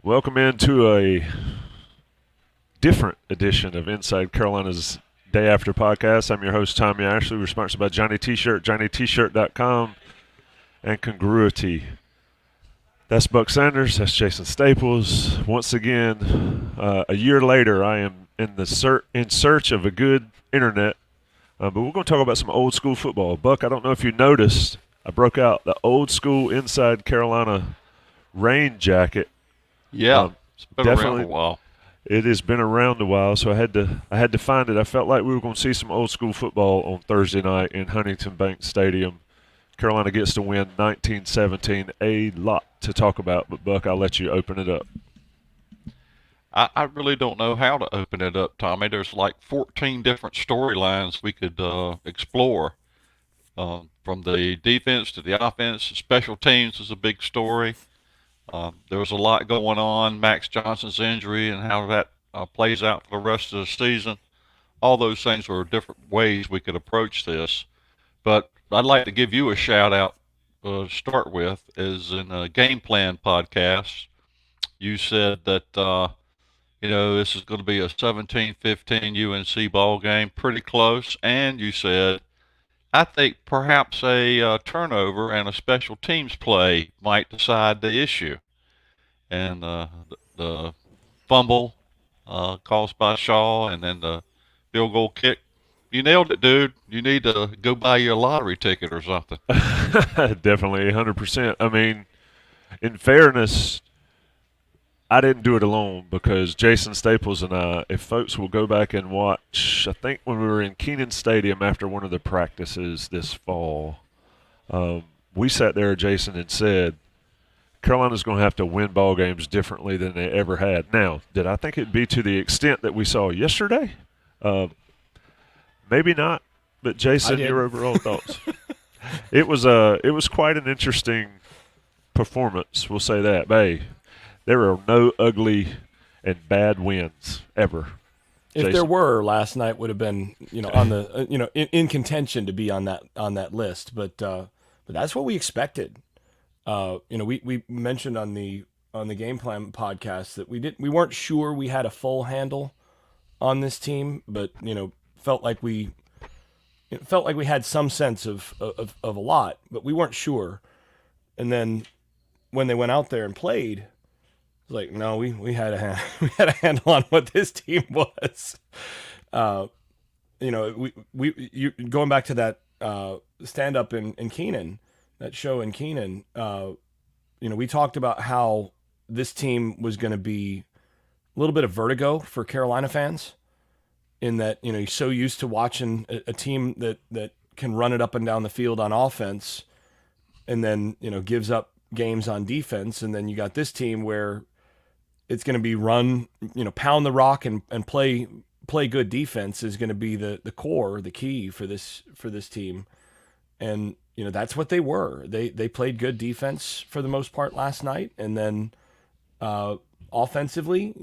Welcome into a different edition of Inside Carolina's Day After Podcast. I'm your host, Tommy Ashley. We're sponsored by Johnny T-Shirt, JohnnyT-Shirt.com, and Congruity. That's Buck Sanders. That's Jason Staples. Once again, a year later, I am in search of a good internet. But we're going to talk about some old school football. Buck, I don't know if you noticed, I broke out the old school Inside Carolina rain jacket. Yeah, it's been definitely, around a while. It has been around a while, so I had to find it. I felt like we were going to see some old school football on Thursday night in Huntington Bank Stadium. Carolina gets to win 19-17. A lot to talk about, but Buck, I'll let you open it up. I really don't know how to open it up, Tommy. There's like 14 different storylines we could explore. From the defense to the offense, special teams is a big story. There was a lot going on, Max Johnson's injury and how that plays out for the rest of the season. All those things are different ways we could approach this. But I'd like to give you a shout out to start with, is in a game plan podcast. You said that, this is going to be a 17-15 UNC ball game, pretty close. And you said, I think perhaps a turnover and a special teams play might decide the issue. And the fumble caused by Shaw, and then the field goal kick. You nailed it, dude. You need to go buy you a lottery ticket or something. Definitely, 100%. I mean, in fairness, I didn't do it alone because Jason Staples and I, if folks will go back and watch, I think when we were in Kenan Stadium after one of the practices this fall, we sat there, Jason, and said, Carolina's going to have to win ball games differently than they ever had. Now, did I think it'd be to the extent that we saw yesterday? Maybe not, but Jason, your overall thoughts? It was quite an interesting performance. We'll say that. Hey, there are no ugly and bad wins ever. If Jason. there were, last night would have been, on the, in contention to be on that list. But that's what we expected. We mentioned on the game plan podcast that we weren't sure we had a full handle on this team, but felt like we had some sense of a lot, but we weren't sure. And then when they went out there and played, it was like, no, we had a handle on what this team was. You going back to that stand up in Kenan, that show in Kenan, we talked about how this team was going to be a little bit of vertigo for Carolina fans, in that, you're so used to watching a team that can run it up and down the field on offense and then, gives up games on defense. And then you got this team where it's going to be run, pound the rock and play good defense is going to be the core, the key for this team. And, that's what they were. They played good defense for the most part last night. And then offensively,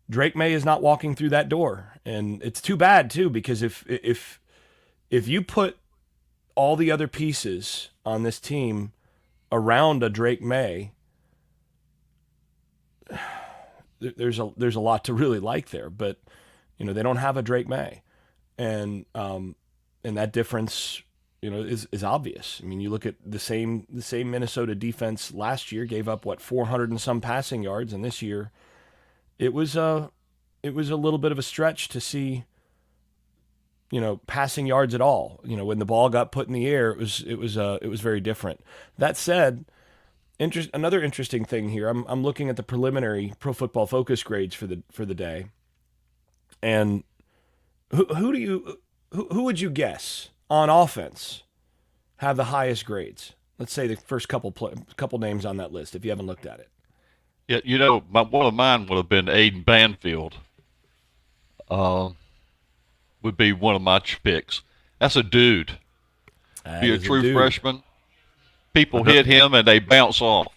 Drake May is not walking through that door. And it's too bad, too, because if you put all the other pieces on this team around a Drake May, there's a lot to really like there. But, they don't have a Drake May. And that difference is obvious. I mean, you look at the same Minnesota defense last year gave up 400 and some passing yards, and this year it was a little bit of a stretch to see passing yards at all. When the ball got put in the air, it was very different. That said, another interesting thing here. I'm looking at the preliminary Pro Football Focus grades for the day, and who would you guess on offense have the highest grades? Let's say the first couple names on that list, if you haven't looked at it. Yeah, one of mine would have been Aiden Banfield. Would be one of my picks. That's a dude. Be a true freshman. People hit him and they bounce off.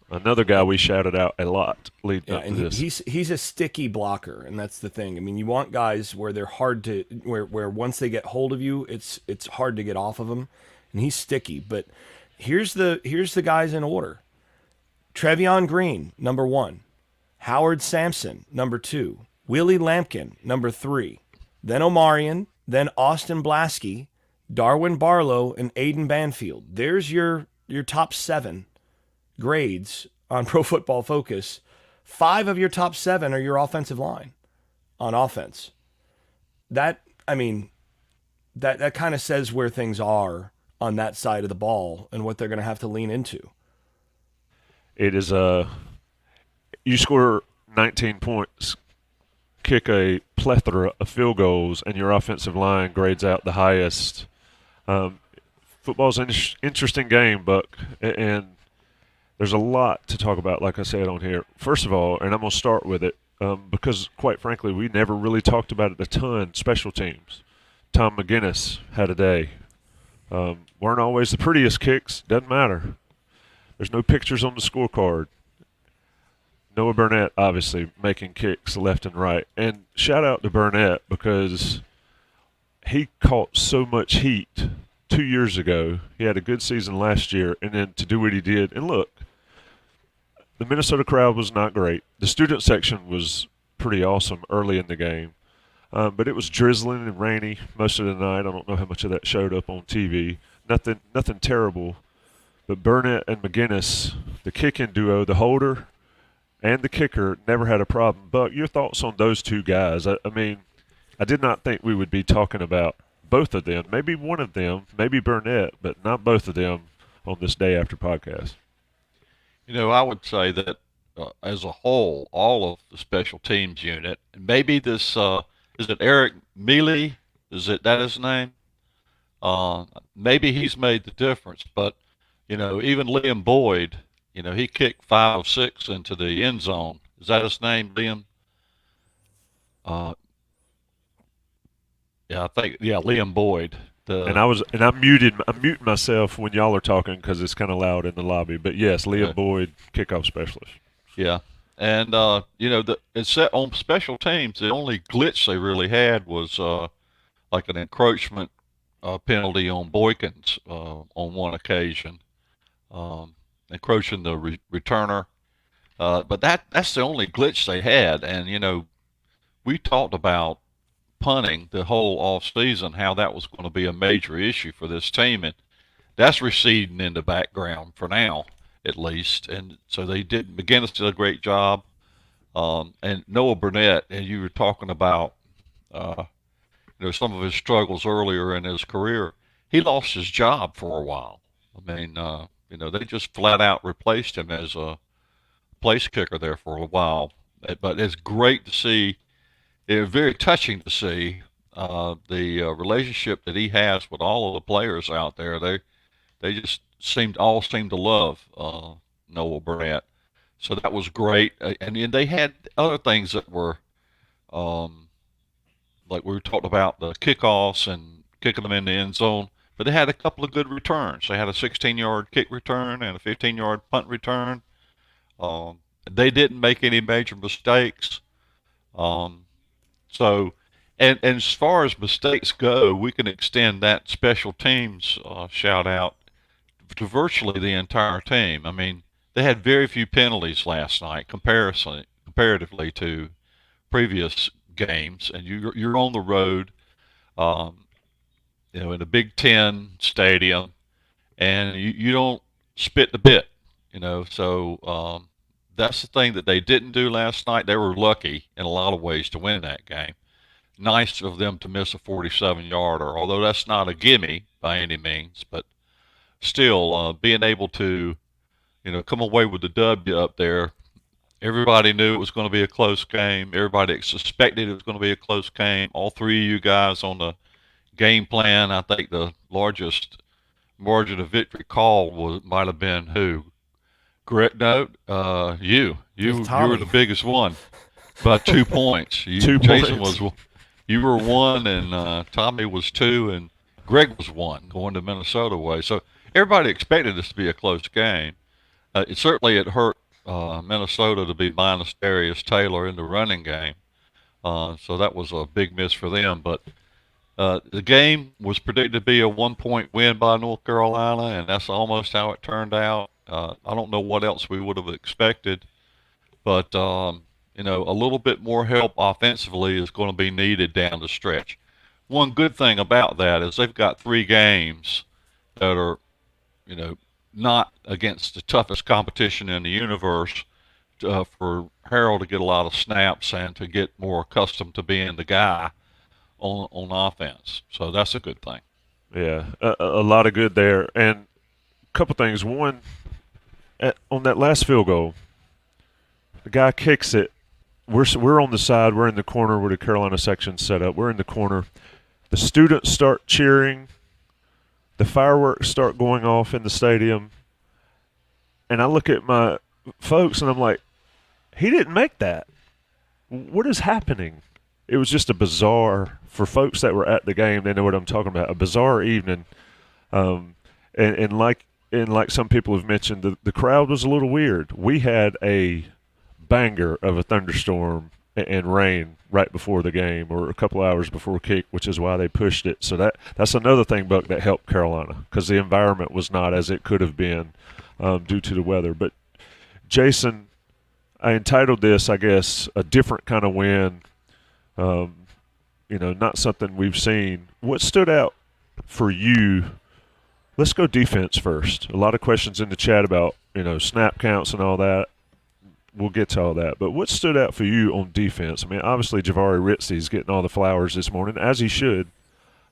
Another guy we shouted out a lot leading up to this. He's a sticky blocker, and that's the thing. I mean, you want guys where they're hard to where once they get hold of you, it's hard to get off of them, and he's sticky. But here's the guys in order: Trevion Green, number 1. Howard Sampson, number 2. Willie Lampkin, number 3. Then Omarion, then Austin Blaskey, Darwin Barlow, and Aiden Banfield. There's your top 7 grades on Pro Football Focus. 5 of your top 7 are your offensive line on offense. That kind of says where things are on that side of the ball and what they're going to have to lean into. It is you score 19 points, kick a plethora of field goals, and your offensive line grades out the highest. Football's an interesting game, Buck, and there's a lot to talk about, like I said on here. First of all, and I'm going to start with it, because, quite frankly, we never really talked about it a ton, special teams. Tom McGinnis had a day. Weren't always the prettiest kicks. Doesn't matter. There's no pictures on the scorecard. Noah Burnett, obviously, making kicks left and right. And shout out to Burnett because he caught so much heat 2 years ago. He had a good season last year, and then to do what he did. And look, the Minnesota crowd was not great. The student section was pretty awesome early in the game. But it was drizzling and rainy most of the night. I don't know how much of that showed up on TV. Nothing terrible. But Burnett and McGinnis, the kicking duo, the holder and the kicker, never had a problem. Buck, your thoughts on those two guys? I mean, I did not think we would be talking about both of them. Maybe one of them, maybe Burnett, but not both of them on this Day After podcast. I would say that as a whole, all of the special teams unit, and maybe this is it Eric Mealy? Is that his name? Maybe he's made the difference, but even Liam Boyd, he kicked 5 of 6 into the end zone. Is that his name, Liam? Yeah, Liam Boyd. I'm muting myself when y'all are talking because it's kind of loud in the lobby. But yes, Liam Boyd, kickoff specialist. Yeah, and it's set on special teams. The only glitch they really had was like an encroachment penalty on Boykins on one occasion, encroaching the returner. But that's the only glitch they had. And we talked about punting the whole off season, how that was going to be a major issue for this team, and that's receding in the background for now, at least. And so they did. McGinnis did a great job, and Noah Burnett. And you were talking about, some of his struggles earlier in his career. He lost his job for a while. I mean, they just flat out replaced him as a place kicker there for a while. But it's great to see. It was very touching to see the relationship that he has with all of the players out there. They just all seemed to love Noah Burnett. So that was great. And then they had other things that were, like we were talking about the kickoffs and kicking them in the end zone. But they had a couple of good returns. They had a 16-yard kick return and a 15-yard punt return. They didn't make any major mistakes. So, and as far as mistakes go, we can extend that special teams shout out to virtually the entire team. I mean, they had very few penalties last night comparatively to previous games, and you're on the road, in a Big Ten stadium, and you don't spit the bit, So that's the thing that they didn't do last night. They were lucky in a lot of ways to win that game. Nice of them to miss a 47-yarder, although that's not a gimme by any means. But still, being able to, come away with the W up there. Everybody knew it was going to be a close game. Everybody suspected it was going to be a close game. All three of you guys on the game plan, I think the largest margin of victory call might have been who? Correct note. You were the biggest one by 2 points. Jason was, you were 1, and Tommy was 2, and Greg was 1 going to Minnesota way. So everybody expected this to be a close game. It hurt Minnesota to be minus Darius Taylor in the running game. So that was a big miss for them. But the game was predicted to be a 1-point win by North Carolina, and that's almost how it turned out. I don't know what else we would have expected, but a little bit more help offensively is going to be needed down the stretch. One good thing about that is they've got 3 games that are, you know, not against the toughest competition in the universe, for Harrell to get a lot of snaps and to get more accustomed to being the guy on offense. So that's a good thing. Yeah, a lot of good there. And a couple things. One, on that last field goal, the guy kicks it. We're on the side. We're in the corner where the Carolina section's set up. We're in the corner. The students start cheering. The fireworks start going off in the stadium. And I look at my folks and I'm like, he didn't make that. What is happening? It was just a bizarre, for folks that were at the game, they know what I'm talking about, a bizarre evening. And like some people have mentioned, the crowd was a little weird. We had a banger of a thunderstorm and rain right before the game, or a couple hours before kick, which is why they pushed it. So that's another thing, Buck, that helped Carolina, because the environment was not as it could have been due to the weather. But Jason, I entitled this, I guess, a different kind of win. Not something we've seen. What stood out for you? Let's go defense first. A lot of questions in the chat about, snap counts and all that. We'll get to all that. But what stood out for you on defense? I mean, obviously Javari Ritzy's getting all the flowers this morning, as he should.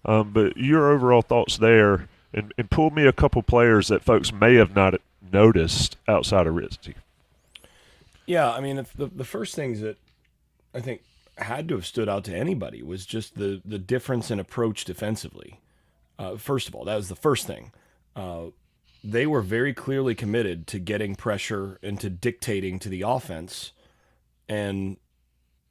But your overall thoughts there, and pull me a couple players that folks may have not noticed outside of Ritzy. Yeah, I mean, the first things that I think had to have stood out to anybody was just the difference in approach defensively. First of all, that was the first thing. They were very clearly committed to getting pressure and to dictating to the offense, and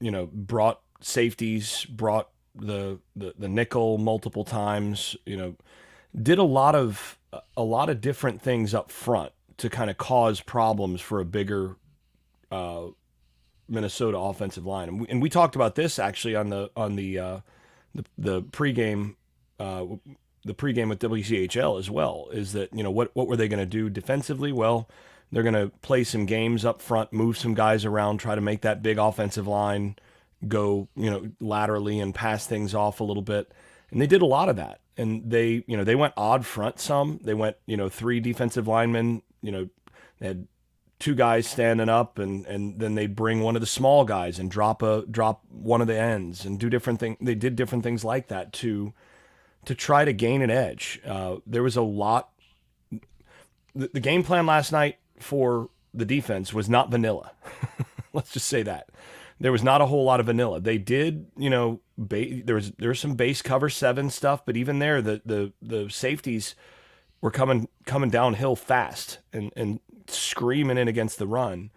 brought safeties, brought the nickel multiple times. Did a lot of different things up front to kind of cause problems for a bigger Minnesota offensive line. And we talked about this actually on the pregame. The pregame with WCHL as well, is that, what were they going to do defensively? Well, they're going to play some games up front, move some guys around, try to make that big offensive line go, laterally and pass things off a little bit. And they did a lot of that. And they went odd front some. They went, 3 defensive linemen, they had 2 guys standing up, and then they'd bring one of the small guys and drop one of the ends and do different things. They did different things like that to try to gain an edge. There was a lot. The game plan last night for the defense was not vanilla. Let's just say that. There was not a whole lot of vanilla. They did, there was some base cover 7 stuff, but even there, the safeties were coming downhill fast and screaming in against the run.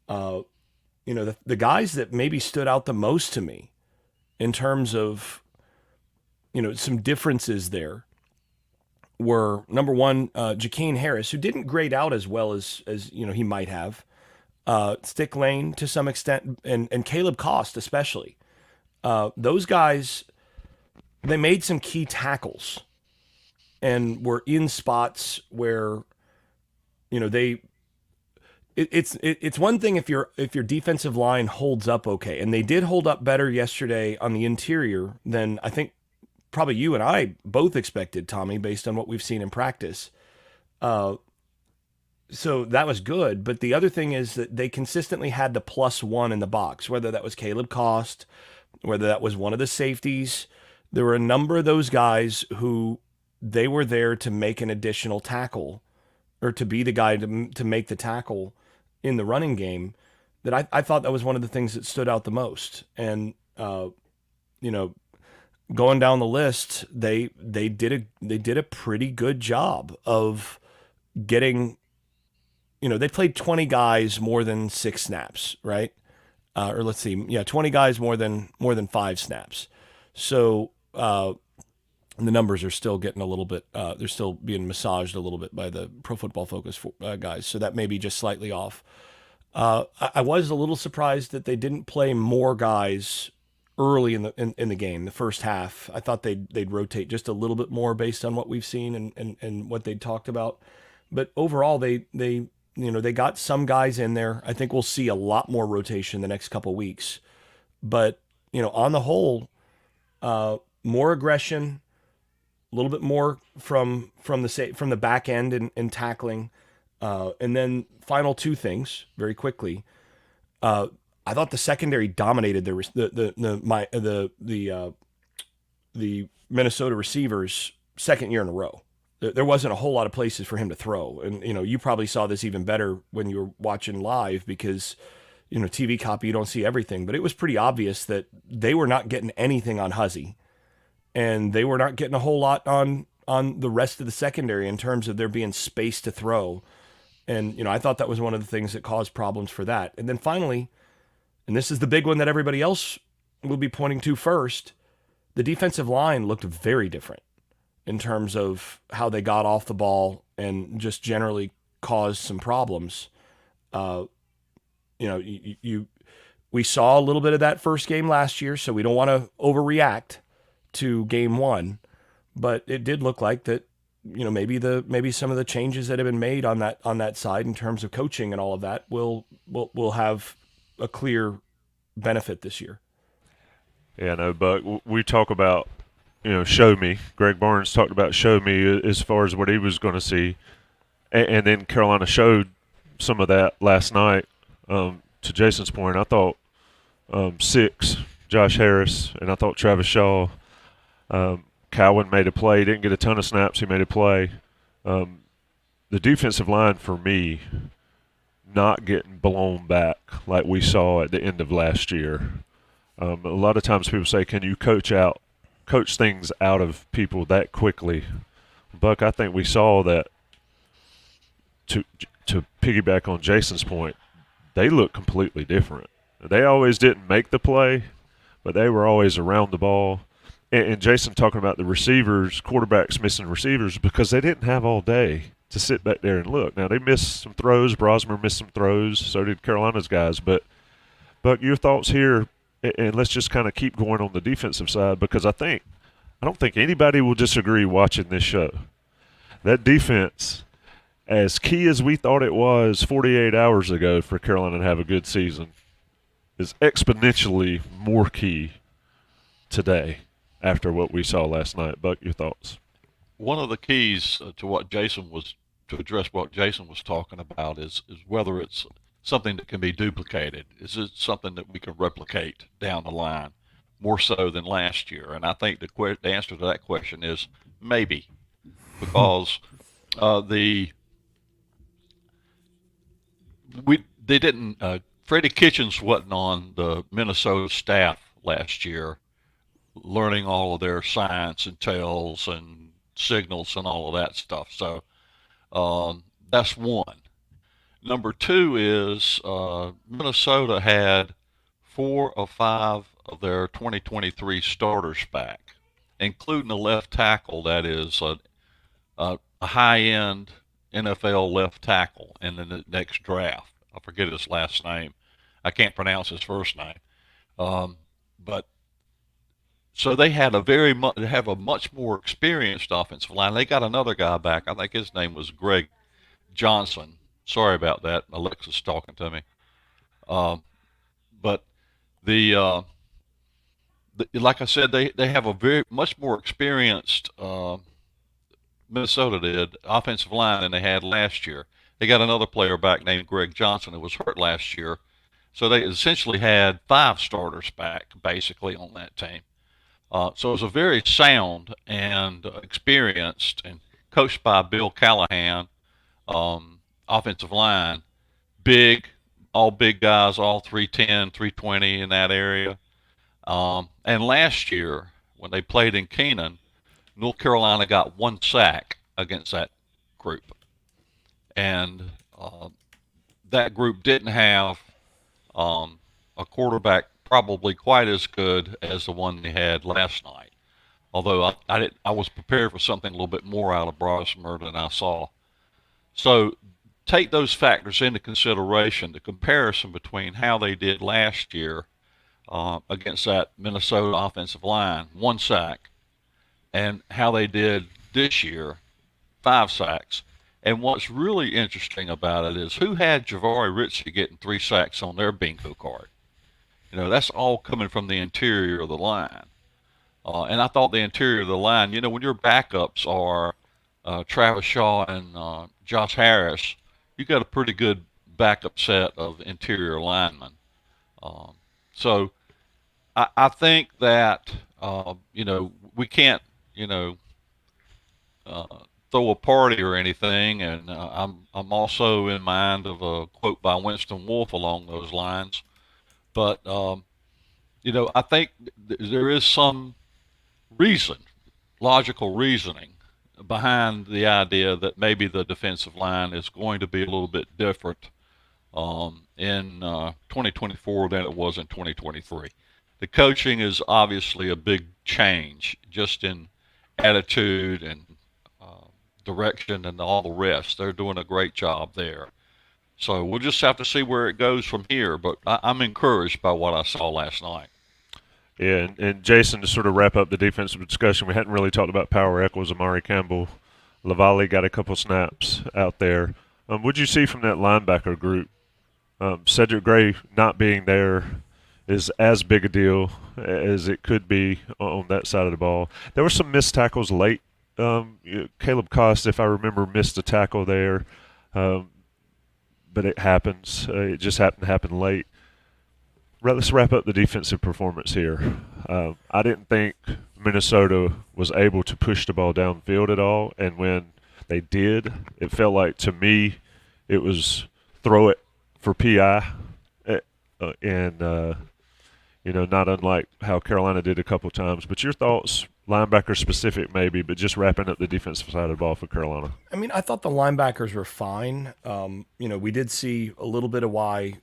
The guys that maybe stood out the most to me in terms of some differences there were, number one, Jakeem Harris, who didn't grade out as well as he might have. Stick Lane to some extent, and Caleb Cost especially. Those guys, they made some key tackles and were in spots where, it's one thing if your defensive line holds up okay, and they did hold up better yesterday on the interior than I think probably you and I both expected, Tommy, based on what we've seen in practice. So that was good. But the other thing is that they consistently had the +1 in the box, whether that was Caleb Cost, whether that was one of the safeties. There were a number of those guys who they were there to make an additional tackle, or to be the guy to make the tackle in the running game, that I thought that was one of the things that stood out the most. And, going down the list, they did a pretty good job of getting, they played 20 guys more than 6 snaps, right? Or let's see, 20 guys more than 5 snaps. So the numbers are still getting a little bit, they're still being massaged a little bit by the Pro Football Focus guys. So that may be just slightly off. I was a little surprised that they didn't play more guys early in the game, the first half. I thought they'd rotate just a little bit more based on what we've seen and what they'd talked about. But overall, they they got some guys in there. I think we'll see a lot more rotation the next couple weeks. But, on the whole, more aggression, a little bit more from the back end in tackling. And then final two things very quickly. I thought the secondary dominated the Minnesota receivers second year in a row. There wasn't a whole lot of places for him to throw. And, you probably saw this even better when you were watching live because, TV copy, you don't see everything. But it was pretty obvious that they were not getting anything on Huzzy. And they were not getting a whole lot on the rest of the secondary in terms of there being space to throw. And, I thought that was one of the things that caused problems for that. And then finally, and this is the big one that everybody else will be pointing to first, the defensive line looked very different in terms of how they got off the ball and just generally caused some problems. We saw a little bit of that first game last year, so we don't want to overreact to game one, but it did look like that, maybe some of the changes that have been made on that side in terms of coaching and all of that will have a clear benefit this year. Yeah, no, Buck, we talk about, show me. Greg Barnes talked about show me as far as what he was going to see. And then Carolina showed some of that last night. To Jason's point, I thought 6, Josh Harris, and I thought Travis Shaw, Cowan made a play. Didn't get a ton of snaps. He made a play. The defensive line, for me, not getting blown back like we saw at the end of last year. A lot of times people say, can you coach things out of people that quickly? Buck, I think we saw that, to piggyback on Jason's point, they look completely different. They always didn't make the play, but they were always around the ball. And Jason talking about the receivers, quarterbacks missing receivers because they didn't have all day to sit back there and look. Now, they missed some throws. Brosmer missed some throws. So did Carolina's guys. But your thoughts here, and let's just kind of keep going on the defensive side because I don't think anybody will disagree watching this show. That defense, as key as we thought it was 48 hours ago for Carolina to have a good season, is exponentially more key today after what we saw last night. Buck, your thoughts? One of the keys to address what Jason was talking about is whether it's something that can be duplicated. Is it something that we can replicate down the line more so than last year? And I think the answer to that question is maybe, because Freddie Kitchens wasn't on the Minnesota staff last year, learning all of their science and tells and signals and all of that stuff. So that's one. Number two is Minnesota had 4 of 5 of their 2023 starters back, including a left tackle that is a high-end NFL left tackle in the next draft. I forget his last name. I can't pronounce his first name. But so they had have a much more experienced offensive line. They got another guy back. I think his name was Greg Johnson. Sorry about that. Alexa's talking to me. But like I said, they have a very much more experienced Minnesota did offensive line than they had last year. They got another player back named Greg Johnson who was hurt last year. So they essentially had 5 starters back basically on that team. So it was a very sound and experienced and coached by Bill Callahan offensive line. All big guys, all 310, 320 in that area. And last year when they played in Keenan, North Carolina got 1 sack against that group. And that group didn't have a quarterback probably quite as good as the one they had last night. Although I was prepared for something a little bit more out of Brosmer than I saw. So take those factors into consideration, the comparison between how they did last year against that Minnesota offensive line, 1 sack, and how they did this year, 5 sacks. And what's really interesting about it is who had Javari Ritchie getting 3 sacks on their bingo card? That's all coming from the interior of the line. And I thought the interior of the line, when your backups are Travis Shaw and Josh Harris, you got a pretty good backup set of interior linemen. So I think that, we can't, throw a party or anything. And I'm also in mind of a quote by Winston Wolfe along those lines. But, I think there is some logical reasoning behind the idea that maybe the defensive line is going to be a little bit different in 2024 than it was in 2023. The coaching is obviously a big change just in attitude and direction and all the rest. They're doing a great job there. So we'll just have to see where it goes from here. But I'm encouraged by what I saw last night. Yeah, and Jason, to sort of wrap up the defensive discussion, we hadn't really talked about Power Echols. Amari Campbell, Lavallee got a couple snaps out there. What'd you see from that linebacker group? Cedric Gray not being there is as big a deal as it could be on that side of the ball. There were some missed tackles late. Caleb Cost, if I remember, missed a tackle there, but it happens. It just happened to happen late. Let's wrap up the defensive performance here. I didn't think Minnesota was able to push the ball downfield at all, and when they did, it felt like, to me, it was throw it for PI, and not unlike how Carolina did a couple times. But your thoughts, linebacker specific maybe, but just wrapping up the defensive side of the ball for Carolina. I mean, I thought the linebackers were fine. We did see a little bit of why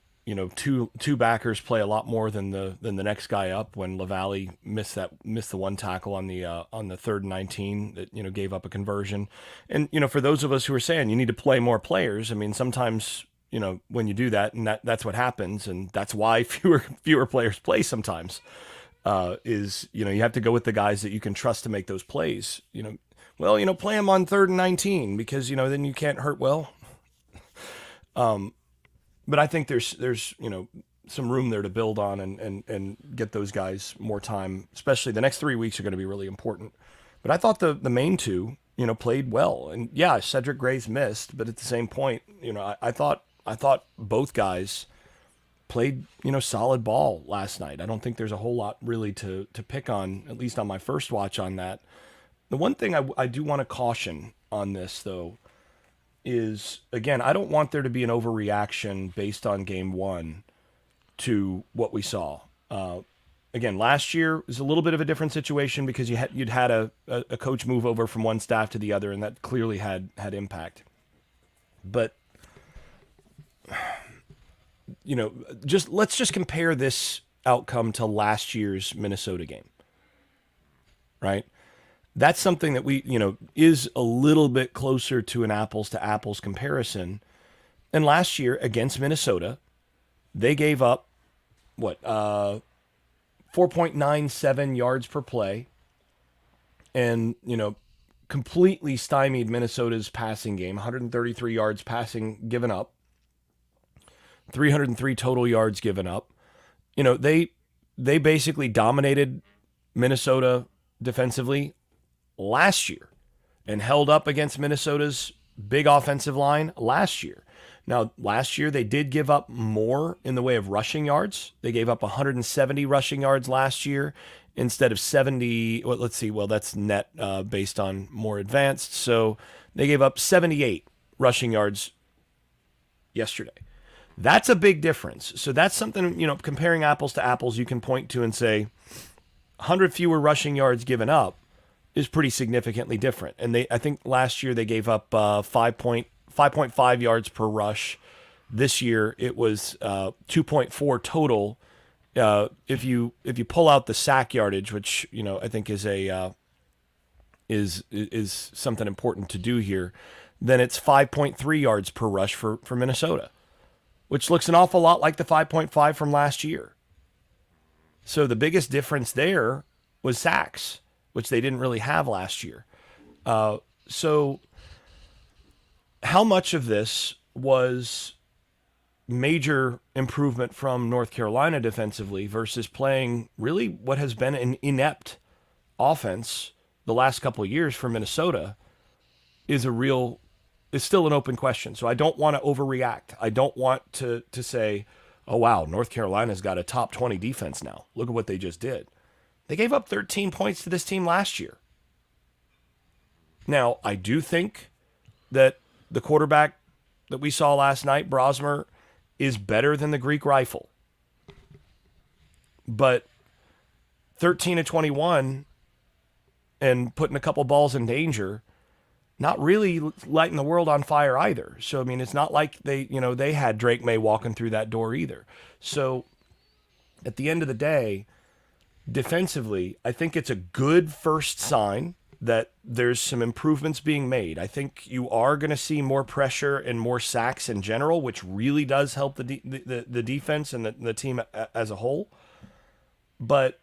two backers play a lot more than the next guy up when Lavallee missed the one tackle on the 3rd and 19 that gave up a conversion. And for those of us who are saying you need to play more players, I mean, sometimes when you do that, and that's what happens, and that's why fewer players play sometimes. Is you have to go with the guys that you can trust to make those plays. Play them on 3rd and 19 because then you can't hurt well. But I think there's some room there to build on and get those guys more time, especially the next 3 weeks are going to be really important. But I thought the main two, played well. And yeah, Cedric Gray's missed, but at the same point, I thought both guys played, solid ball last night. I don't think there's a whole lot really to pick on, at least on my first watch on that. The one thing I do want to caution on this, though, is, again, I don't want there to be an overreaction based on game one to what we saw. Again, last year was a little bit of a different situation because you'd had a coach move over from one staff to the other, and that clearly had impact. But let's just compare this outcome to last year's Minnesota game, right? That's something that we, is a little bit closer to an apples to apples comparison. And last year against Minnesota, they gave up 4.97 yards per play and, completely stymied Minnesota's passing game, 133 yards passing given up, 303 total yards given up. They basically dominated Minnesota defensively last year and held up against Minnesota's big offensive line last year. Now, last year they did give up more in the way of rushing yards. They gave up 170 rushing yards last year instead of 70. Well, let's see. Well, that's net based on more advanced. So they gave up 78 rushing yards yesterday. That's a big difference. So that's something, comparing apples to apples, you can point to and say 100 fewer rushing yards given up is pretty significantly different. And I think last year they gave up 5.5 yards per rush. This year it was 2.4 total. If you pull out the sack yardage, which I think is is something important to do here, then it's 5.3 yards per rush for Minnesota, which looks an awful lot like the 5.5 from last year. So the biggest difference there was sacks, which they didn't really have last year. So how much of this was major improvement from North Carolina defensively versus playing really what has been an inept offense the last couple of years for Minnesota is still an open question. So I don't want to overreact. I don't want to say, oh wow, North Carolina's got a top 20 defense now. Look at what they just did. They gave up 13 points to this team last year. Now, I do think that the quarterback that we saw last night, Brosmer, is better than the Greek Rifle. But 13 to 21 and putting a couple balls in danger, not really lighting the world on fire either. So, I mean, it's not like they had Drake May walking through that door either. So, at the end of the day, defensively, I think it's a good first sign that there's some improvements being made. I think you are going to see more pressure and more sacks in general, which really does help the defense and the team as a whole. But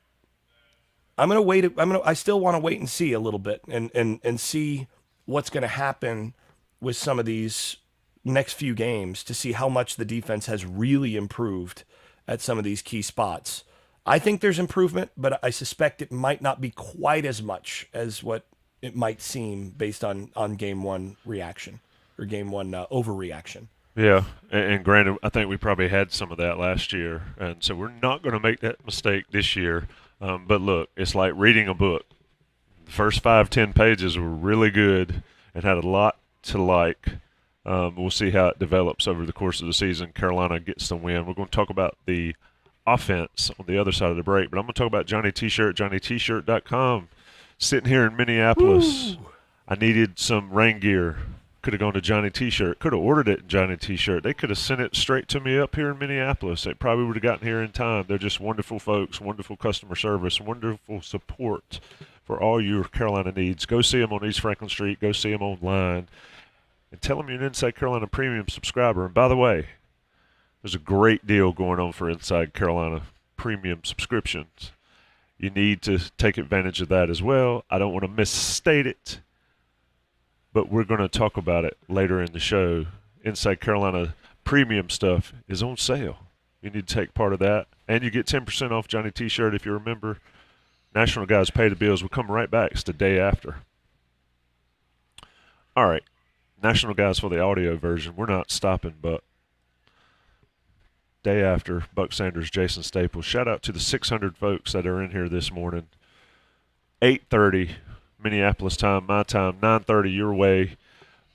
I'm going to wait. I still want to wait and see a little bit and see what's going to happen with some of these next few games to see how much the defense has really improved at some of these key spots. I think there's improvement, but I suspect it might not be quite as much as what it might seem based on game one reaction or game one overreaction. Yeah, and granted, I think we probably had some of that last year, and so we're not going to make that mistake this year. But look, it's like reading a book. The first 5-10 pages were really good and had a lot to like. We'll see how it develops over the course of the season. Carolina gets the win. We're going to talk about the offense on the other side of the break, but I'm going to talk about Johnny T-Shirt, JohnnyT-Shirt.com. Sitting here in Minneapolis, Woo! I needed some rain gear. Could have gone to Johnny T-Shirt. Could have ordered it in Johnny T-Shirt. They could have sent it straight to me up here in Minneapolis. They probably would have gotten here in time. They're just wonderful folks, wonderful customer service, wonderful support for all your Carolina needs. Go see them on East Franklin Street. Go see them online. And tell them you're an Inside Carolina Premium subscriber. And by the way, there's a great deal going on for Inside Carolina Premium subscriptions. You need to take advantage of that as well. I don't want to misstate it, but we're going to talk about it later in the show. Inside Carolina Premium stuff is on sale. You need to take part of that. And you get 10% off Johnny T-Shirt if you're a member. National Guys Pay the Bills. We'll come right back. It's the day after. All right. National Guys for the audio version. We're not stopping, but day after, Buck Sanders, Jason Staples. Shout out to the 600 folks that are in here this morning. 8:30 Minneapolis time, my time, 9:30 your way.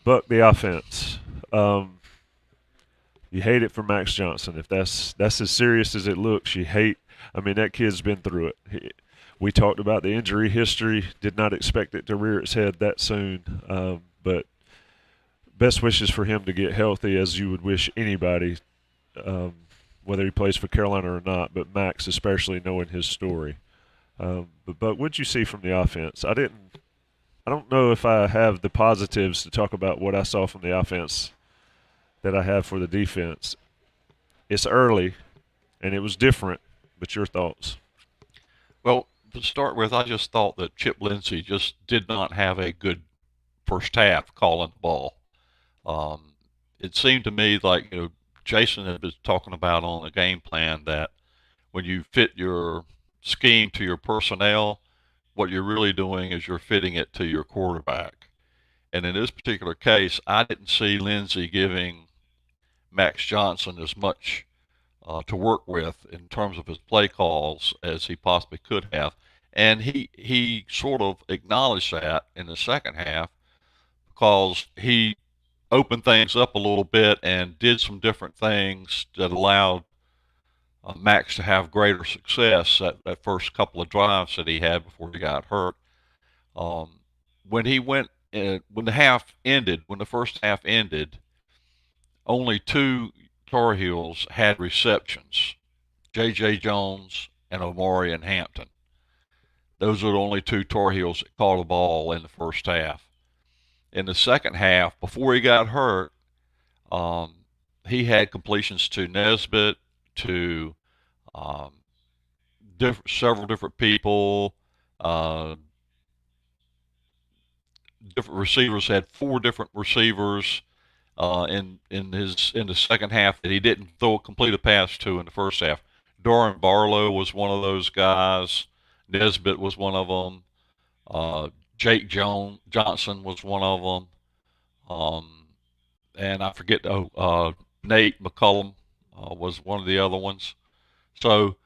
Buck, the offense. You hate it for Max Johnson. If that's as serious as it looks, you hate. I mean, that kid's been through it. We talked about the injury history. Did not expect it to rear its head that soon. But best wishes for him to get healthy, as you would wish anybody. Whether he plays for Carolina or not, but Max especially, knowing his story. But what'd you see from the offense? I don't know if I have the positives to talk about what I saw from the offense that I have for the defense. It's early, and it was different, but your thoughts? Well, to start with, I just thought that Chip Lindsey just did not have a good first half calling the ball. It seemed to me like, Jason had been talking about on the game plan that when you fit your scheme to your personnel, what you're really doing is you're fitting it to your quarterback. And in this particular case, I didn't see Lindsey giving Max Johnson as much to work with in terms of his play calls as he possibly could have. And he sort of acknowledged that in the second half because he opened things up a little bit and did some different things that allowed Max to have greater success that first couple of drives that he had before he got hurt. When the first half ended, only two Tar Heels had receptions, J.J. Jones and Omarion Hampton. Those are the only two Tar Heels that caught a ball in the first half. In the second half, before he got hurt, he had completions to Nesbitt, to several different people. Different receivers had 4 different receivers in the second half that he didn't complete a pass to in the first half. Doran Barlow was one of those guys. Nesbitt was one of them. Jake Johnson was one of them. And I forget, Nate McCullum was one of the other ones. So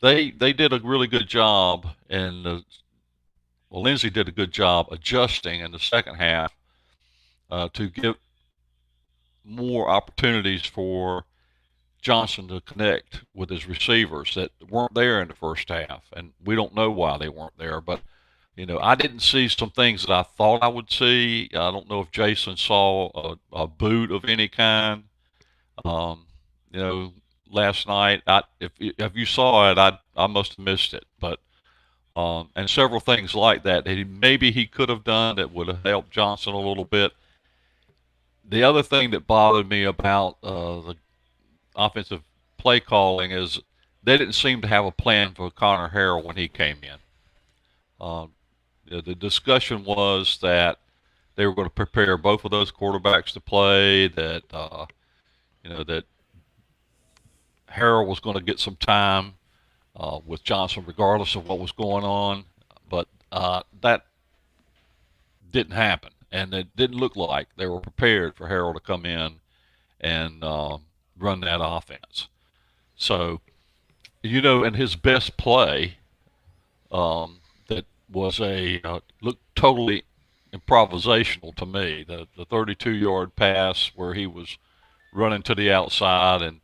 they did a really good job, and Lindsey did a good job adjusting in the second half to give more opportunities for Johnson to connect with his receivers that weren't there in the first half, and we don't know why they weren't there. But I didn't see some things that I thought I would see. I don't know if Jason saw a boot of any kind. Last night, if you saw it, I must have missed it. But and several things like that maybe he could have done that would have helped Johnson a little bit. The other thing that bothered me about the offensive play calling is they didn't seem to have a plan for Connor Harrell when he came in. The discussion was that they were going to prepare both of those quarterbacks to play, that that Harrell was going to get some time with Johnson regardless of what was going on, but that didn't happen, and it didn't look like they were prepared for Harrell to come in and run that offense. So, in his best play, that was looked totally improvisational to me. The 32-yard pass where he was running to the outside and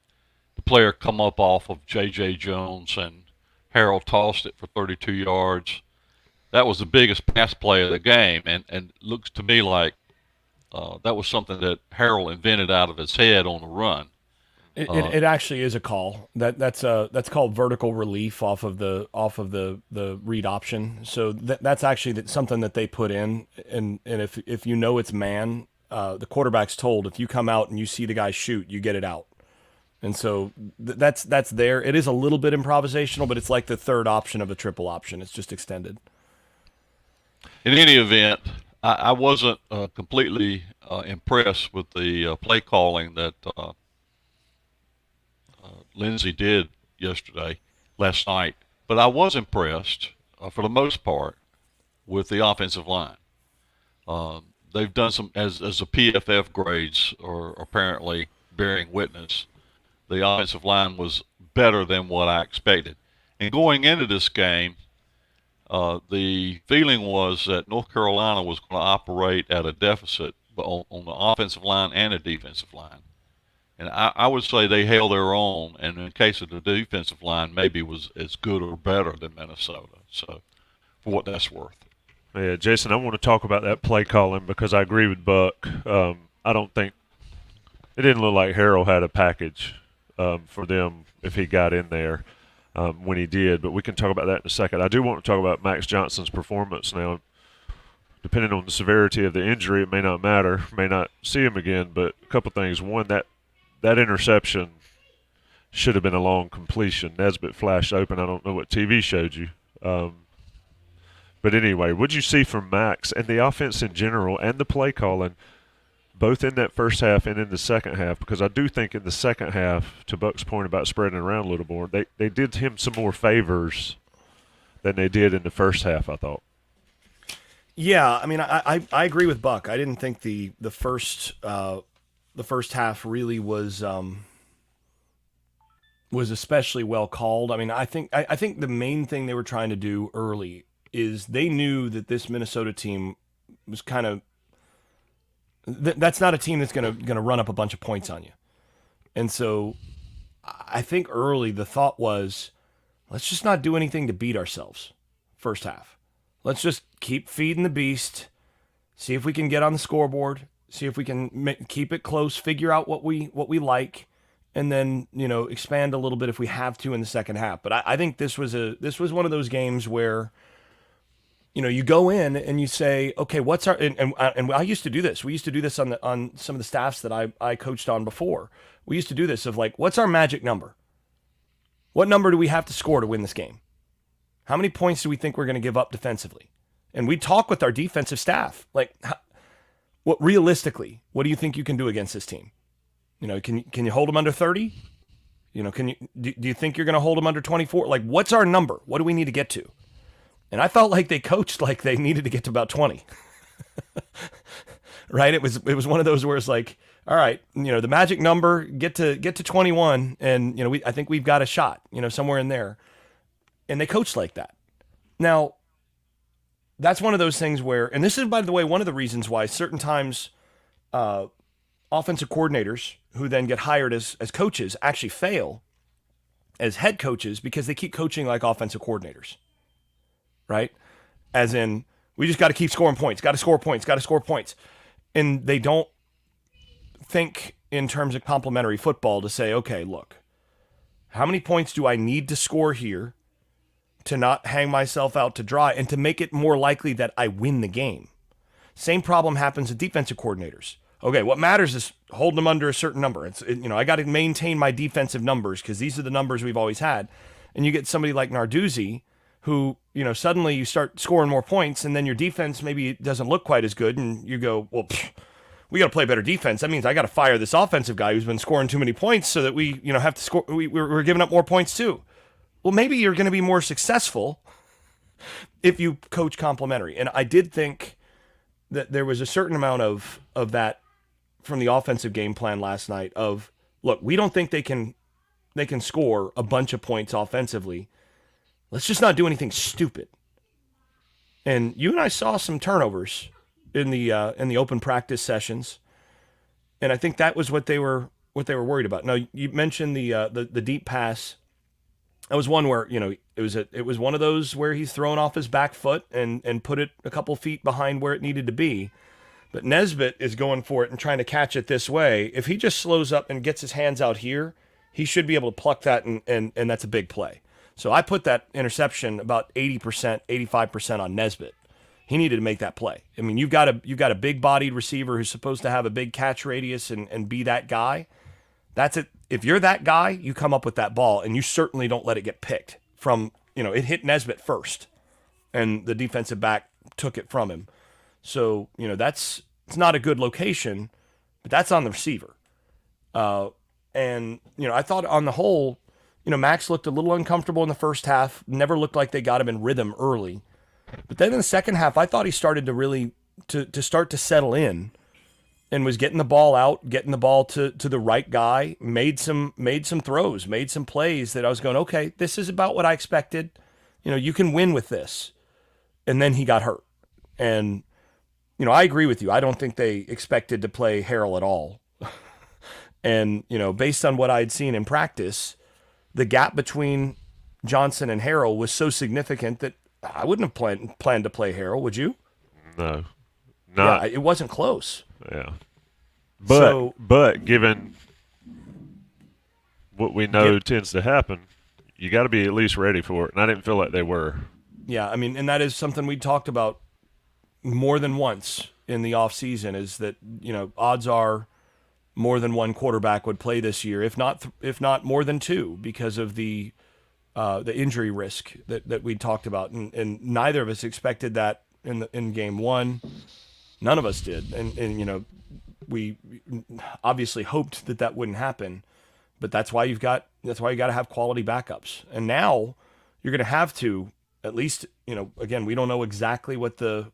the player come up off of J.J. Jones and Harrell tossed it for 32 yards. That was the biggest pass play of the game, and looks to me like that was something that Harrell invented out of his head on the run. It actually is a call that's called vertical relief off of the read option. So that's actually something that they put in, and if it's man, the quarterback's told if you come out and you see the guy shoot, you get it out. And so that's there. It is a little bit improvisational, but it's like the third option of a triple option. It's just extended. In any event, I wasn't completely impressed with the play calling that Lindsey did last night. But I was impressed, for the most part, with the offensive line. They've done some, as the PFF grades are apparently bearing witness, the offensive line was better than what I expected. And going into this game, the feeling was that North Carolina was going to operate at a deficit on the offensive line and the defensive line. And I would say they held their own, and in the case of the defensive line, maybe was as good or better than Minnesota. So, for what that's worth. Yeah, Jason, I want to talk about that play calling because I agree with Buck. I don't think it didn't look like Harrell had a package for them if he got in there when he did, but we can talk about that in a second. I do want to talk about Max Johnson's performance now. Depending on the severity of the injury, it may not matter, may not see him again, but a couple things. One, that interception should have been a long completion. Nesbitt flashed open. I don't know what TV showed you. But anyway, what'd you see from Max and the offense in general and the play calling, both in that first half and in the second half? Because I do think in the second half, to Buck's point about spreading around a little more, they did him some more favors than they did in the first half, I thought. Yeah, I mean, I agree with Buck. I didn't think the first half really was especially well called. I mean, I think the main thing they were trying to do early is they knew that this Minnesota team was kind of that's not a team that's going to run up a bunch of points on you. And so I think early the thought was, let's just not do anything to beat ourselves first half. Let's just keep feeding the beast, see if we can get on the scoreboard, see if we can keep it close, figure out what we like, and then, expand a little bit if we have to in the second half. But I think this was one of those games where, you go in and you say, okay, what's our, and I used to do this. We used to do this on some of the staffs that I coached on before. We used to do this of like, what's our magic number? What number do we have to score to win this game? How many points do we think we're going to give up defensively? And we talk with our defensive staff, like, What realistically, what do you think you can do against this team? You know, can you hold them under 30? You know, do you think you're going to hold them under 24? Like, what's our number? What do we need to get to? And I felt like they coached like they needed to get to about 20. Right? It was one of those where it's like, all right, you know, the magic number, get to 21, and you know, I think we've got a shot, you know, somewhere in there. And they coached like that. Now, that's one of those things where, and this is, by the way, one of the reasons why certain times offensive coordinators who then get hired as coaches actually fail as head coaches because they keep coaching like offensive coordinators, right? As in, we just got to keep scoring points, got to score points. And they don't think in terms of complementary football to say, okay, look, how many points do I need to score here to not hang myself out to dry and to make it more likely that I win the game? Same problem happens with defensive coordinators. Okay, what matters is holding them under a certain number. You know, I got to maintain my defensive numbers because these are the numbers we've always had. And you get somebody like Narduzzi who, you know, suddenly you start scoring more points and then your defense maybe doesn't look quite as good. And you go, well, we got to play better defense. That means I got to fire this offensive guy who's been scoring too many points so that we, you know, have to score. We're giving up more points too. Well, maybe you're going to be more successful if you coach complementary. And I did think that there was a certain amount of that from the offensive game plan last night of, look, we don't think they can score a bunch of points offensively. Let's just not do anything stupid. And you and I saw some turnovers in the open practice sessions, and I think that was what they were worried about. Now, you mentioned the deep pass. That was one where, you know, it was one of those where he's thrown off his back foot and put it a couple feet behind where it needed to be. But Nesbitt is going for it and trying to catch it this way. If he just slows up and gets his hands out here, he should be able to pluck that, and that's a big play. So I put that interception about 80%, 85% on Nesbitt. He needed to make that play. I mean, you've got a big-bodied receiver who's supposed to have a big catch radius and be that guy. That's it. If you're that guy, you come up with that ball, and you certainly don't let it get picked from, you know, it hit Nesbitt first, and the defensive back took it from him. So, you know, it's not a good location, but that's on the receiver. And, you know, I thought on the whole, you know, Max looked a little uncomfortable in the first half, never looked like they got him in rhythm early. But then in the second half, I thought he started to really to start to settle in and was getting the ball out, getting the ball to the right guy, made some throws, made some plays that I was going, okay, this is about what I expected. You know, you can win with this. And then he got hurt. And, you know, I agree with you. I don't think they expected to play Harrell at all. And, you know, based on what I had seen in practice, the gap between Johnson and Harrell was so significant that I wouldn't have planned to play Harrell, would you? No. Not. Yeah, it wasn't close. Yeah. But given what we know tends to happen, you got to be at least ready for it. And I didn't feel like they were. Yeah, I mean, and that is something we talked about more than once in the offseason is that, you know, odds are more than one quarterback would play this year, if not more than two, because of the injury risk that we talked about, and neither of us expected that in game one. None of us did, and you know, we obviously hoped that wouldn't happen, but that's why you got to have quality backups, and now you're going to have to at least, you know, again, we don't know exactly what the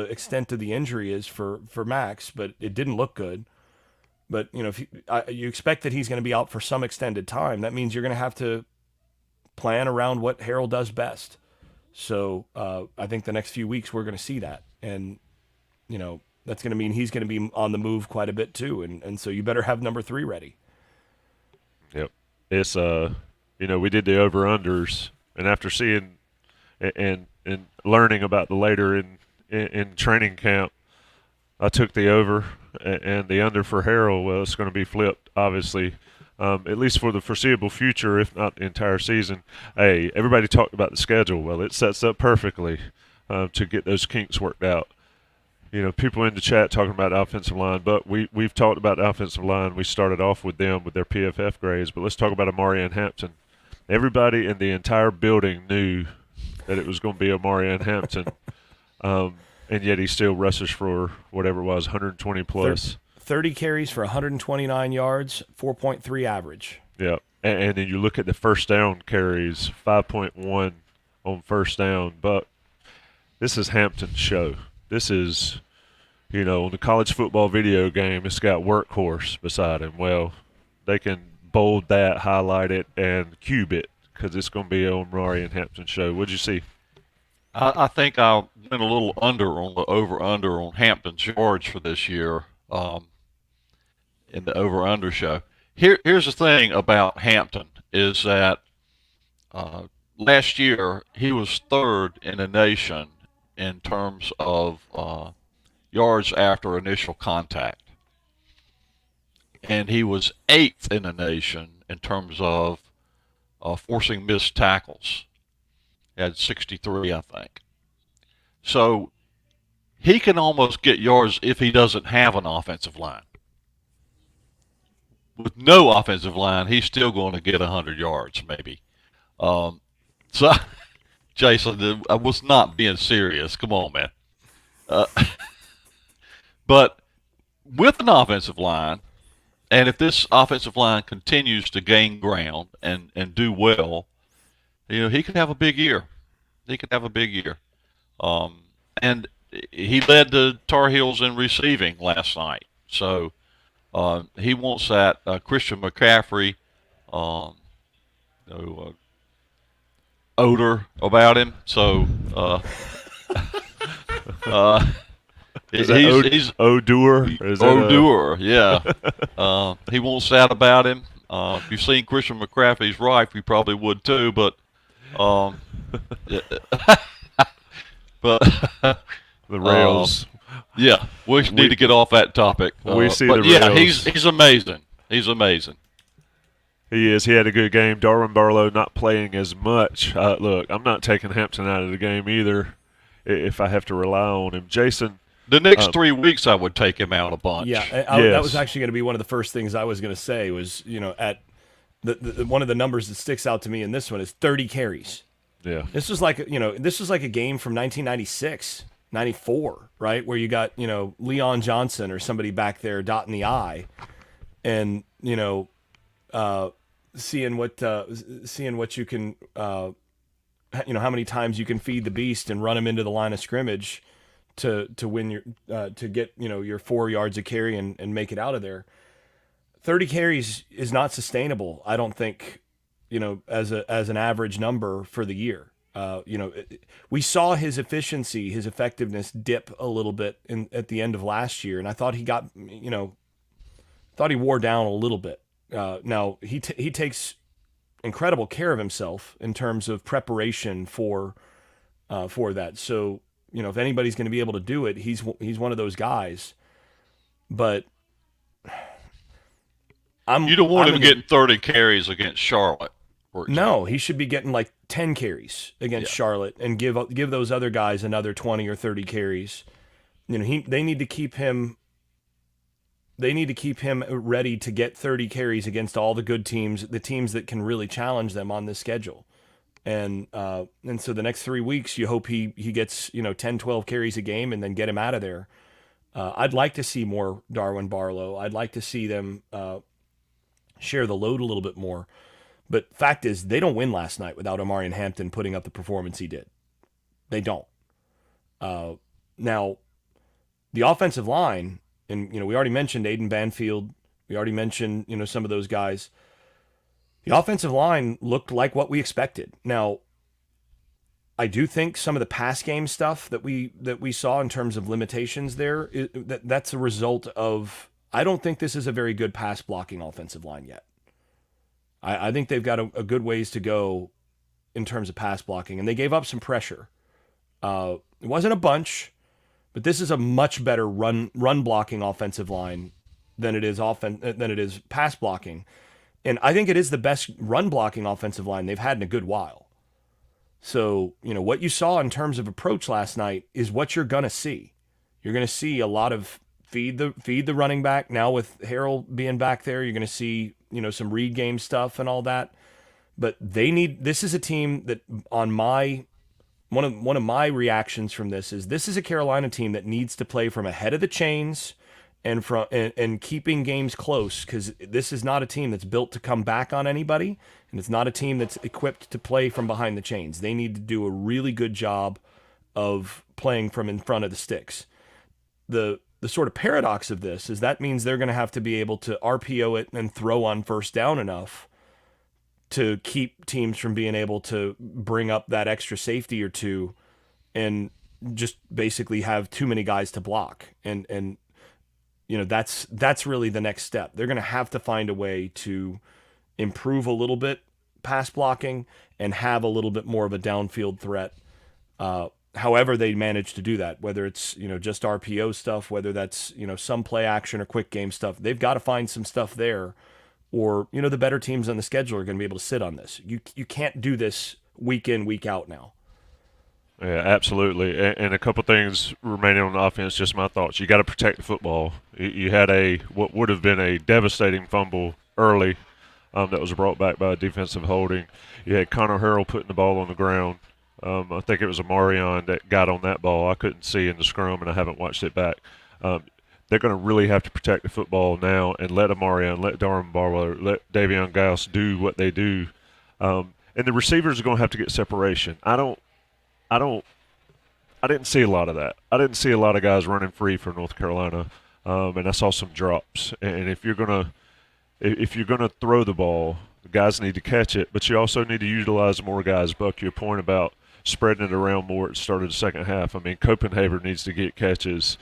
extent of the injury is for Max, but it didn't look good. But, you know, if you expect that he's going to be out for some extended time, that means you're going to have to plan around what Harrell does best. So I think the next few weeks we're going to see that. And, you know, that's going to mean he's going to be on the move quite a bit too. And so you better have number 3 ready. Yep. It's, you know, we did the over-unders, and after seeing and learning about the later in training camp, I took the over and the under for Harrell. Well, it's going to be flipped, obviously, at least for the foreseeable future, if not the entire season. Hey, everybody talked about the schedule. Well, it sets up perfectly to get those kinks worked out. You know, people in the chat talking about the offensive line, but we've talked about the offensive line. We started off with them with their PFF grades, but let's talk about Omarion Hampton. Everybody in the entire building knew that it was going to be Omarion Hampton. And yet he still rushes for whatever it was, 120 plus. 30 carries for 129 yards, 4.3 average. Yeah. And then you look at the first down carries, 5.1 on first down. But this is Hampton's show. This is, on the college football video game, it's got workhorse beside him. Well, they can bold that, highlight it, and cube it because it's going to be on Omarion Hampton's show. What'd you see? I think I went a little under on the over-under on Hampton's yards for this year in the over-under show. Here's the thing about Hampton is that last year he was third in the nation in terms of yards after initial contact. And he was eighth in the nation in terms of forcing missed tackles. He had 63, I think. So he can almost get yards if he doesn't have an offensive line. With no offensive line, he's still going to get 100 yards, maybe. So, Jason, I was not being serious. Come on, man. But with an offensive line, and if this offensive line continues to gain ground and do well, he could have a big year. He could have a big year. And he led the Tar Heels in receiving last night. So he wants that Christian McCaffrey odor about him. So he's odor. Odor, yeah. He wants that about him. If you've seen Christian McCaffrey's wife, you probably would too. But but the rails. Yeah, we need to get off that topic. We see but the yeah, rails. he's amazing. He's amazing. He is. He had a good game. Darwin Barlow not playing as much. Look, I'm not taking Hampton out of the game either if I have to rely on him. Jason. The next 3 weeks, I would take him out a bunch. Yeah, Yes. That was actually going to be one of the first things I was going to say was, at the one of the numbers that sticks out to me in this one is 30 carries. Yeah. This was like a game from 1996, 94, right? Where you got, Leon Johnson or somebody back there dotting the I and, seeing what you can, how many times you can feed the beast and run him into the line of scrimmage to win your to get your 4 yards a carry and make it out of there. 30 carries is not sustainable, I don't think, as an average number for the year. We saw his efficiency, his effectiveness dip a little bit at the end of last year, and I thought he got thought he wore down a little bit. Now he takes incredible care of himself in terms of preparation for that. So if anybody's going to be able to do it, he's one of those guys. But you don't want him getting 30 carries against Charlotte. No, he should be getting like 10 carries against Charlotte and give those other guys another 20 or 30 carries. They need to keep him. They need to keep him ready to get 30 carries against all the good teams, the teams that can really challenge them on this schedule. And so the next 3 weeks, you hope he gets 10, 12 carries a game and then get him out of there. I'd like to see more Darwin Barlow. I'd like to see them share the load a little bit more. But fact is, they don't win last night without Omarion Hampton putting up the performance he did. They don't. Now, the offensive line, and we already mentioned Aiden Banfield. We already mentioned some of those guys. The offensive line looked like what we expected. Now, I do think some of the pass game stuff that we saw in terms of limitations there, that's a result of, I don't think this is a very good pass blocking offensive line yet. I think they've got a good ways to go in terms of pass blocking, and they gave up some pressure. It wasn't a bunch, but this is a much better run blocking offensive line than it is pass blocking. And I think it is the best run blocking offensive line they've had in a good while. So, what you saw in terms of approach last night is what you're going to see. You're going to see a lot of feed the running back. Now with Harrell being back there, you're going to see, some read game stuff and all that. But this is a team that on my one of my reactions from this is a Carolina team that needs to play from ahead of the chains and keeping games close, because this is not a team that's built to come back on anybody, and it's not a team that's equipped to play from behind the chains. They need to do a really good job of playing from in front of the sticks. The sort of paradox of this is that means they're going to have to be able to RPO it and throw on first down enough to keep teams from being able to bring up that extra safety or two and just basically have too many guys to block. And that's really the next step. They're going to have to find a way to improve a little bit pass blocking and have a little bit more of a downfield threat. However they manage to do that, whether it's, just RPO stuff, whether that's, some play action or quick game stuff, they've got to find some stuff there, or, the better teams on the schedule are going to be able to sit on this. You can't do this week in, week out now. Yeah, absolutely. And a couple things remaining on the offense, just my thoughts. You got to protect the football. You had what would have been a devastating fumble early that was brought back by a defensive holding. You had Connor Harrell putting the ball on the ground. I think it was Omarion that got on that ball. I couldn't see in the scrum, and I haven't watched it back. They're going to really have to protect the football now and let Omarion, let Darren Barlow, let Davion Gauss do what they do. And the receivers are going to have to get separation. I didn't see a lot of that. I didn't see a lot of guys running free for North Carolina, and I saw some drops. And if you're gonna throw the ball, the guys need to catch it, but you also need to utilize more guys. Buck, your point about spreading it around more at the start of the second half. I mean, Copenhagen needs to get catches.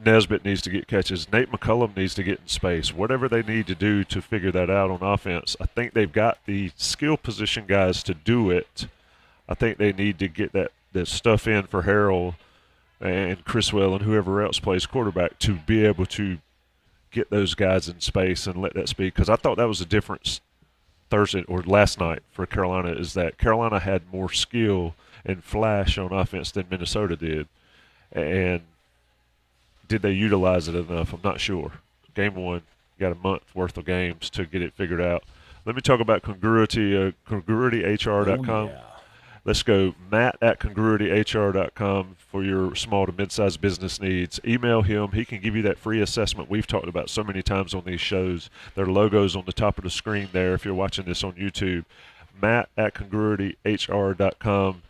Nesbitt needs to get catches. Nate McCullum needs to get in space. Whatever they need to do to figure that out on offense, I think they've got the skill position guys to do it. I think they need to get that stuff in for Harrell and Criswell and whoever else plays quarterback to be able to get those guys in space and let that speed. Because I thought that was the difference Thursday or last night for Carolina, is that Carolina had more skill and flash on offense than Minnesota did. And did they utilize it enough? I'm not sure. Game one, you got a month worth of games to get it figured out. Let me talk about Congruity, congruityhr.com. Oh, yeah. Let's go, Matt at congruityhr.com for your small to mid-sized business needs. Email him. He can give you that free assessment we've talked about so many times on these shows. Their logo's on the top of the screen there if you're watching this on YouTube. Matt at congruityhr.com.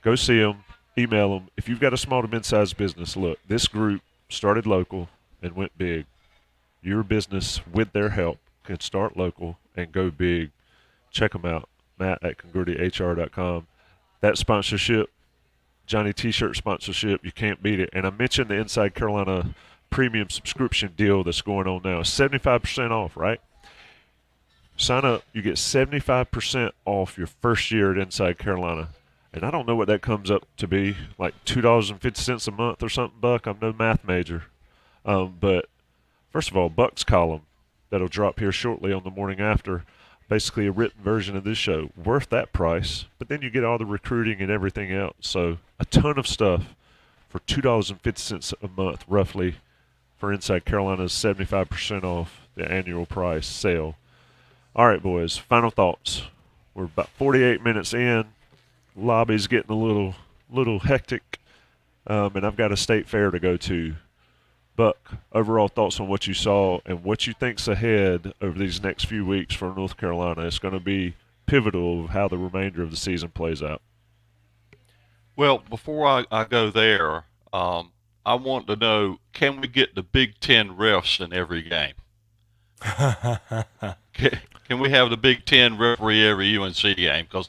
Go see him. Email him. If you've got a small to mid-sized business, look, this group started local and went big. Your business, with their help, can start local and go big. Check them out. Matt at congruityhr.com. That sponsorship, Johnny T-shirt sponsorship, you can't beat it. And I mentioned the Inside Carolina premium subscription deal that's going on now. 75% off, right? Sign up, you get 75% off your first year at Inside Carolina. And I don't know what that comes up to be, like $2.50 a month or something, Buck. I'm no math major. But first of all, Buck's column that'll drop here shortly on the morning after, basically a written version of this show, worth that price. But then you get all the recruiting and everything else. So a ton of stuff for $2.50 a month, roughly, for Inside Carolina's 75% off the annual price sale. All right, boys, final thoughts. We're about 48 minutes in. Lobby's getting a little hectic, and I've got a state fair to go to. Buck, overall thoughts on what you saw and what you think's ahead over these next few weeks for North Carolina. It's going to be pivotal of how the remainder of the season plays out. Well, before I go there, I want to know, can we get the Big Ten refs in every game? Can we have the Big Ten referee every UNC game? Because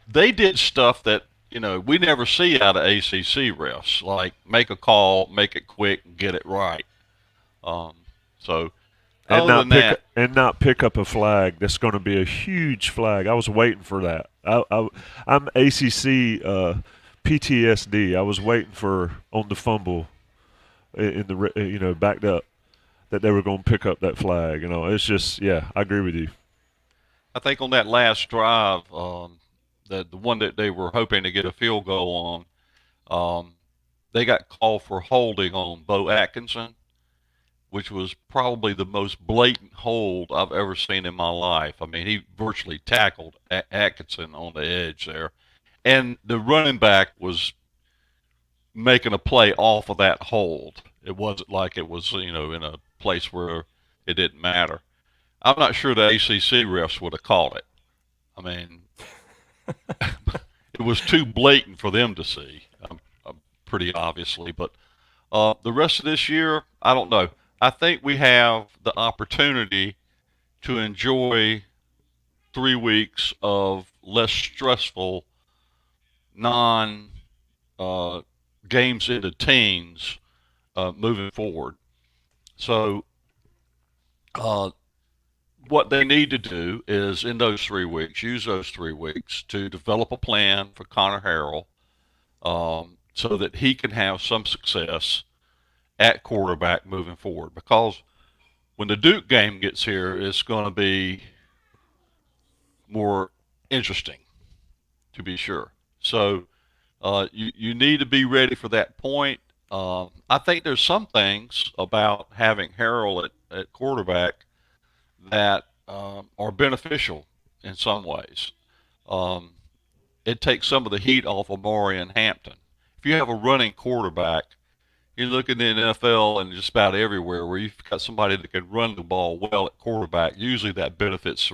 they did stuff that, we never see out of ACC refs, like make a call, make it quick, and get it right. Not pick up a flag. That's going to be a huge flag. I was waiting for that. I'm ACC PTSD. I was waiting for on the fumble in the backed up that they were going to pick up that flag. It's just I agree with you. I think on that last drive, the one that they were hoping to get a field goal on, they got called for holding on Bo Atkinson, which was probably the most blatant hold I've ever seen in my life. I mean, he virtually tackled Atkinson on the edge there. and the running back was making a play off of that hold. It wasn't like it was, in a place where it didn't matter. I'm not sure the ACC refs would have called it. I mean, it was too blatant for them to see, pretty obviously. But the rest of this year, I don't know. I think we have the opportunity to enjoy 3 weeks of less stressful, non games into teens moving forward. So, what they need to do is in those 3 weeks, use those 3 weeks to develop a plan for Connor Harrell so that he can have some success at quarterback moving forward. Because when the Duke game gets here, it's going to be more interesting, to be sure. So you need to be ready for that point. I think there's some things about having Harrell at quarterback that are beneficial in some ways. It takes some of the heat off of Omarion and Hampton. If you have a running quarterback, you look in the NFL and just about everywhere where you've got somebody that can run the ball well at quarterback, usually that benefits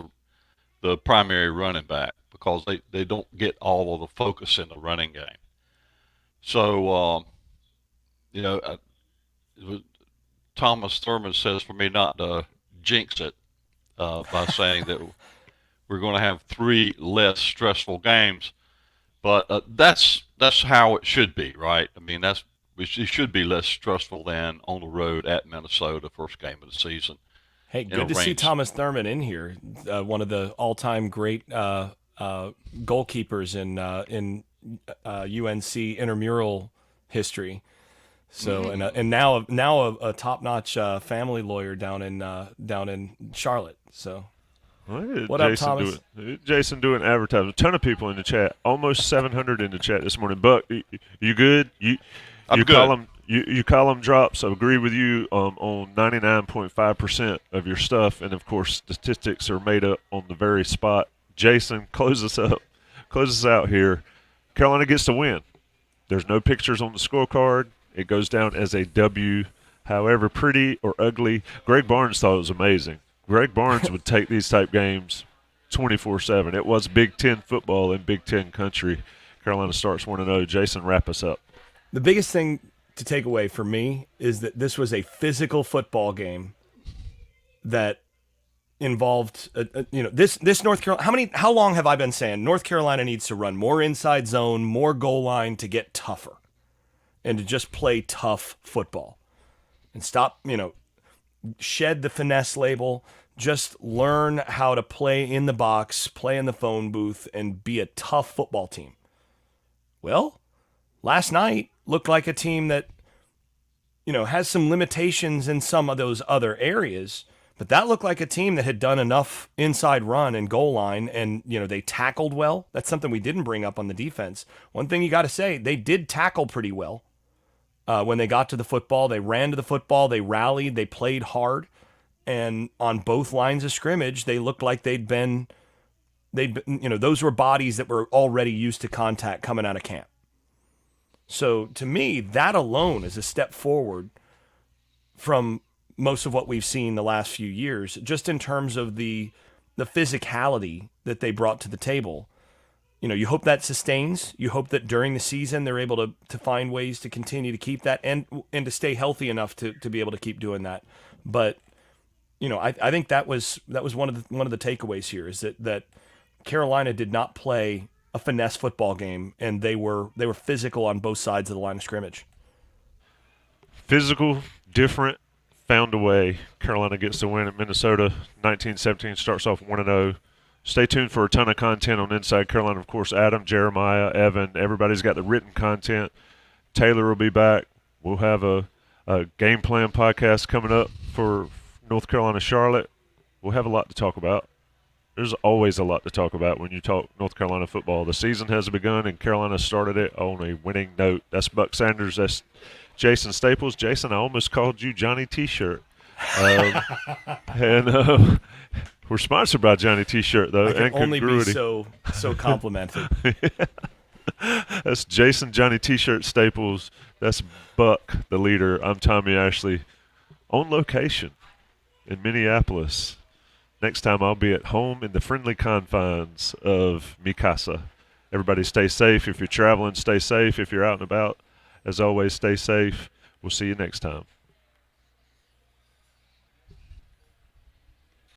the primary running back because they don't get all of the focus in the running game. So, Thomas Thurman says for me not to jinx it by saying that we're going to have 3 less stressful games. But that's how it should be, right? I mean, it should be less stressful than on the road at Minnesota, first game of the season. Hey, good to see Thomas Thurman in here, one of the all-time great goalkeepers in UNC intramural history. So and now a top-notch family lawyer down in Charlotte. So. What up, Thomas? Jason doing advertising. A ton of people in the chat. Almost 700 in the chat this morning. Buck, you good? I'm good. Your column drops. I agree with you on 99.5% of your stuff, and of course statistics are made up on the very spot. Jason, close us out here. Carolina gets the win. There's no pictures on the scorecard. It goes down as a W. However pretty or ugly, Greg Barnes thought it was amazing. Greg Barnes would take these type games 24/7. It was Big Ten football in Big Ten country. Carolina starts 1-0. Jason, wrap us up. The biggest thing to take away for me is that this was a physical football game that involved, this North Carolina. How long have I been saying North Carolina needs to run more inside zone, more goal line to get tougher, and to just play tough football, and stop, shed the finesse label. Just learn how to play in the box, play in the phone booth, and be a tough football team. Well, last night looked like a team that, has some limitations in some of those other areas, but that looked like a team that had done enough inside run and goal line, and, they tackled well. That's something we didn't bring up on the defense. One thing you got to say, they did tackle pretty well. When they got to the football, they ran to the football, they rallied, they played hard. And on both lines of scrimmage, they looked like they'd been, those were bodies that were already used to contact coming out of camp. So to me, that alone is a step forward from most of what we've seen the last few years, just in terms of the physicality that they brought to the table. You hope that sustains. You hope that during the season they're able to find ways to continue to keep that and to stay healthy enough to be able to keep doing that. But I think that was one of the takeaways here is that Carolina did not play a finesse football game, and they were physical on both sides of the line of scrimmage. Physical, different, found a way. Carolina gets the win at Minnesota. 1917 starts off 1-0. Stay tuned for a ton of content on Inside Carolina. Of course, Adam, Jeremiah, Evan, everybody's got the written content. Taylor will be back. We'll have a game plan podcast coming up for North Carolina Charlotte. We'll have a lot to talk about. There's always a lot to talk about when you talk North Carolina football. The season has begun, and Carolina started it on a winning note. That's Buck Sanders. That's Jason Staples. Jason, I almost called you Johnny T-shirt. And we're sponsored by Johnny T-shirt, though. I can and only Congruity. be so complimented. That's Jason Johnny T-shirt Staples. That's Buck, the leader. I'm Tommy Ashley, on location in Minneapolis. Next time I'll be at home in the friendly confines of Mikasa. Everybody stay safe. If you're traveling, stay safe. If you're out and about, as always, stay safe. We'll see you next time.